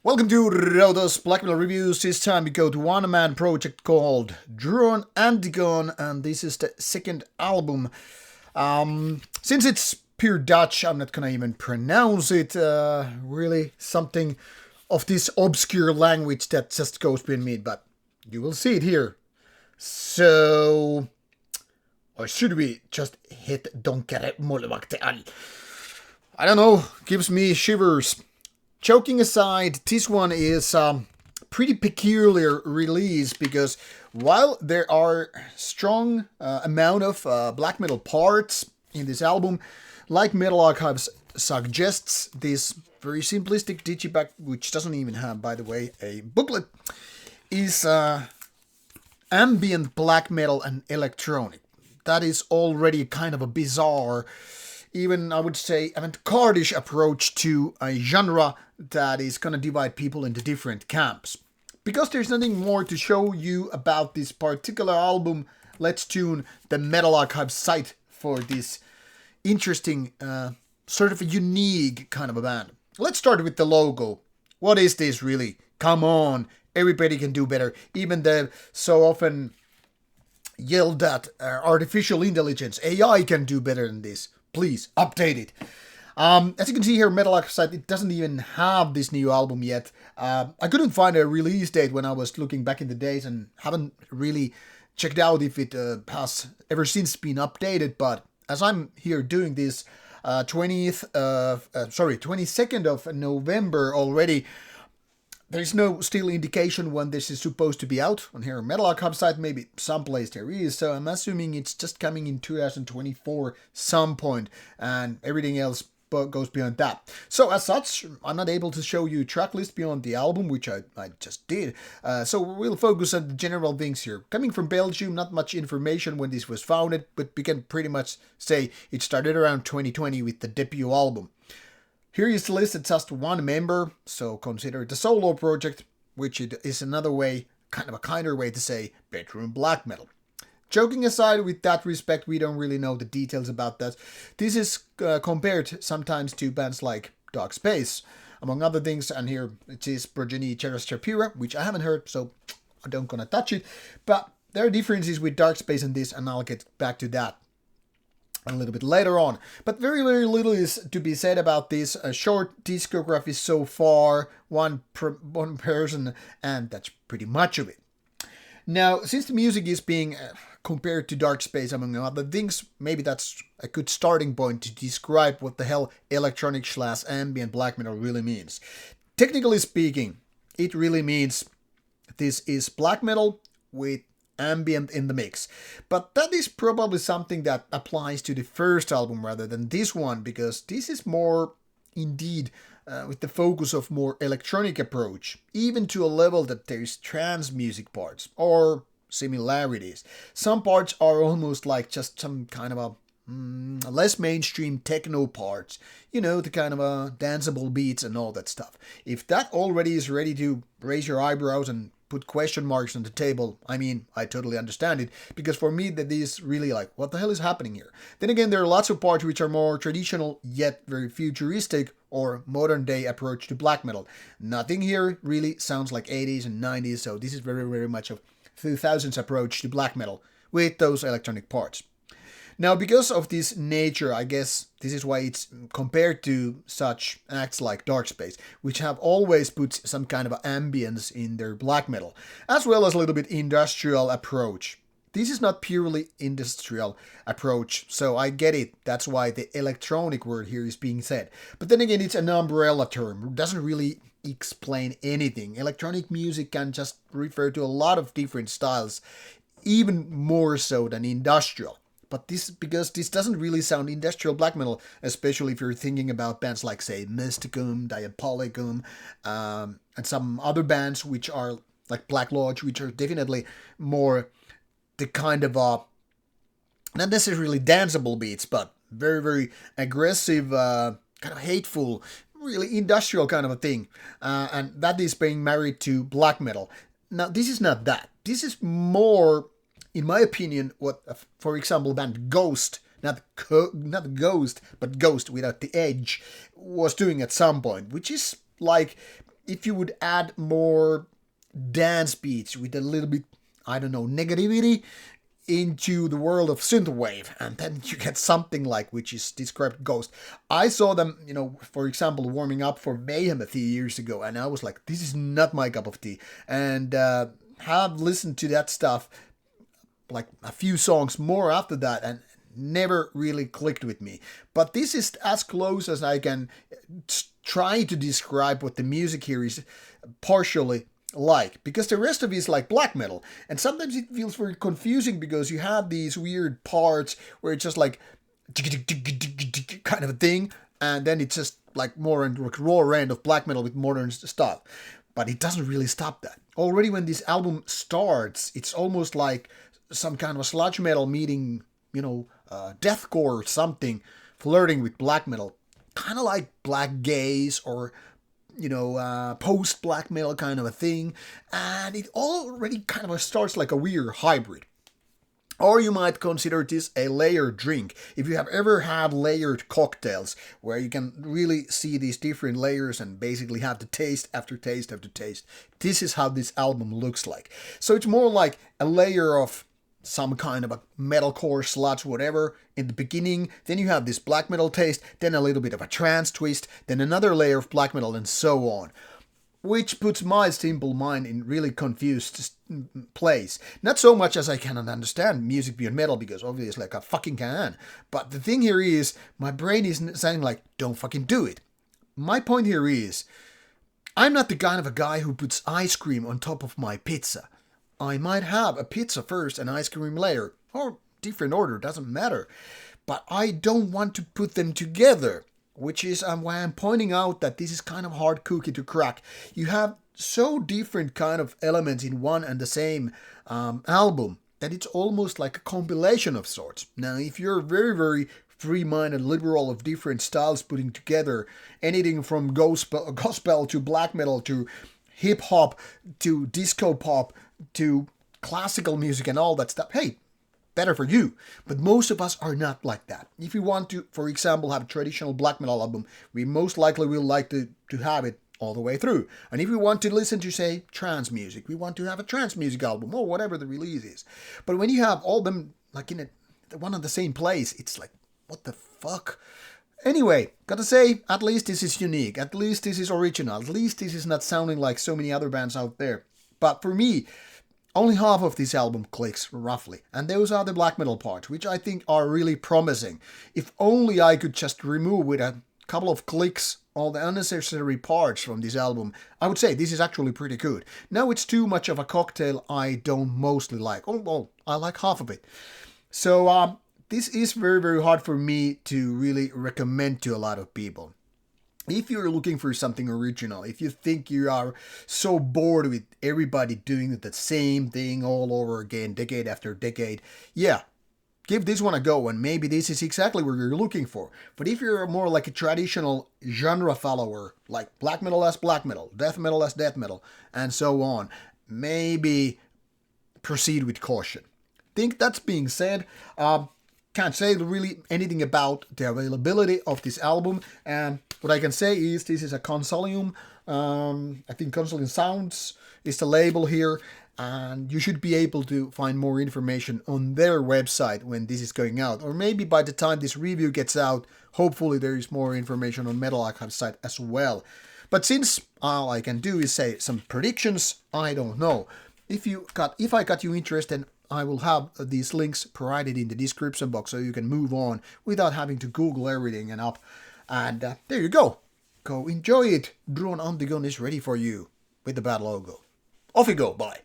Welcome to Rauta's Black Metal Reviews. This time we go to one-man project called Druon Antigon, and this is the second album. Since it's pure Dutch, I'm not gonna even pronounce it. Really something of this obscure language that just goes between me, but you will see it here. So, or should we just hit Donkere Volmaakte? I don't know, gives me shivers. Joking aside, this one is a pretty peculiar release because while there are strong amount of black metal parts in this album, like Metal Archives suggests, this very simplistic digipack, which doesn't even have, by the way, a booklet, is ambient black metal and electronic. That is already kind of a bizarre, even I would say avant-garde-ish approach to a genre that is gonna divide people into different camps. Because there's nothing more to show you about this particular album, let's tune the Metal Archive site for this interesting, sort of a unique kind of a band. Let's start with the logo. What is this really? Come on, everybody can do better. Even the so often yelled at artificial intelligence, AI can do better than this. Please, update it. As you can see here, Metal Archive site, it doesn't even have this new album yet. I couldn't find a release date when I was looking back in the days and haven't really checked out if it has ever since been updated. But as I'm here doing this 22nd of November already, there's no still indication when this is supposed to be out on here. Metal Archive site, maybe someplace there is, so I'm assuming it's just coming in 2024 some point, and everything else goes beyond that. So as such, I'm not able to show you track list beyond the album, which I just did. So we'll focus on the general things here. Coming from Belgium, not much information when this was founded, but we can pretty much say it started around 2020 with the debut album. Here is listed just one member, so consider it a solo project, which it is another way, kind of a kinder way to say bedroom black metal. Joking aside, with that respect, we don't really know the details about that. This is compared sometimes to bands like Dark Space, among other things, and here it is Progeny Cheras Shapira, which I haven't heard, so I don't gonna touch it, but there are differences with Dark Space and this, and I'll get back to that a little bit later on. But very, very little is to be said about this short discography so far, one person, and that's pretty much of it. Now, since the music is being compared to Dark Space, among other things, maybe that's a good starting point to describe what the hell electronic/ambient black metal really means. Technically speaking, it really means this is black metal with ambient in the mix. But that is probably something that applies to the first album rather than this one, because this is more indeed with the focus of more electronic approach, even to a level that there's trance music parts or similarities. Some parts are almost like just some kind of a less mainstream techno parts, you know, the kind of danceable beats and all that stuff. If that already is ready to raise your eyebrows and put question marks on the table, I mean, I totally understand it, because for me that is really like, what the hell is happening here? Then again, there are lots of parts which are more traditional yet very futuristic or modern day approach to black metal. Nothing here really sounds like 80s and 90s, so this is very, very much of 2000s approach to black metal with those electronic parts. Now, because of this nature, I guess this is why it's compared to such acts like Dark Space, which have always put some kind of ambience in their black metal, as well as a little bit industrial approach. This is not purely industrial approach, so I get it. That's why the electronic word here is being said. But then again, it's an umbrella term. It doesn't really explain anything. Electronic music can just refer to a lot of different styles, even more so than industrial. But because this doesn't really sound industrial black metal, especially if you're thinking about bands like, say, Mysticum, Diabolicum, and some other bands which are like Black Lodge, which are definitely more the kind of, not necessarily danceable beats, but very, very aggressive, kind of hateful, really industrial kind of a thing. And that is being married to black metal. Now, this is not that. This is more, in my opinion, what, for example, band Ghost, not Ghost, but Ghost without the edge, was doing at some point, which is like if you would add more dance beats with a little bit, I don't know, negativity into the world of synthwave, and then you get something like which is described Ghost. I saw them, for example, warming up for Mayhem a few years ago, and I was like, this is not my cup of tea. And have listened to that stuff, like a few songs more after that, and never really clicked with me. But this is as close as I can try to describe what the music here is partially like, because the rest of it is like black metal, and sometimes it feels very confusing because you have these weird parts where it's just like kind of a thing, and then it's just like more in raw end of black metal with modern stuff. But it doesn't really stop that. Already when this album starts, it's almost like some kind of a sludge metal meeting, deathcore or something, flirting with black metal, kind of like black gaze or post black metal kind of a thing, and it already kind of starts like a weird hybrid. Or you might consider this a layered drink. If you have ever had layered cocktails, where you can really see these different layers and basically have the taste after taste after taste, this is how this album looks like. So it's more like a layer of some kind of a metalcore sludge, whatever, in the beginning. Then you have this black metal taste, then a little bit of a trance twist, then another layer of black metal, and so on. Which puts my simple mind in really confused place. Not so much as I cannot understand music beyond metal, because obviously I fucking can. But the thing here is, my brain is saying like, don't fucking do it. My point here is, I'm not the kind of a guy who puts ice cream on top of my pizza. I might have a pizza first and ice cream later, or different order, doesn't matter. But I don't want to put them together, which is why I'm pointing out that this is kind of hard cookie to crack. You have so different kind of elements in one and the same album that it's almost like a compilation of sorts. Now, if you're very, very free-minded liberal of different styles putting together, anything from gospel to black metal to hip-hop to disco pop to classical music and all that stuff, hey, better for you. But most of us are not like that. If you want to, for example, have a traditional black metal album, we most likely will like to have it all the way through. And if we want to listen to, say, trance music, we want to have a trance music album or whatever the release is. But when you have all them like in one and the same place, it's like, what the fuck? Anyway, gotta say, at least this is unique. At least this is original. At least this is not sounding like so many other bands out there. But for me, only half of this album clicks, roughly. And those are the black metal parts, which I think are really promising. If only I could just remove with a couple of clicks all the unnecessary parts from this album, I would say this is actually pretty good. Now it's too much of a cocktail I don't mostly like. Oh, well, I like half of it. So this is very, very hard for me to really recommend to a lot of people. If you're looking for something original, if you think you are so bored with everybody doing the same thing all over again, decade after decade, yeah, give this one a go, and maybe this is exactly what you're looking for. But if you're more like a traditional genre follower, like black metal as black metal, death metal as death metal, and so on, maybe proceed with caution. Think that's being said. Can't say really anything about the availability of this album, and what I can say is this is a Consouling. I think Consouling Sounds is the label here, and you should be able to find more information on their website when this is going out, or maybe by the time this review gets out, hopefully there is more information on Metal Archive's site as well. But since all I can do is say some predictions, I don't know. If I got you interested, I will have these links provided in the description box so you can move on without having to Google everything and up. And there you go. Go enjoy it. Druon Antigon is ready for you with the bad logo. Off you go. Bye.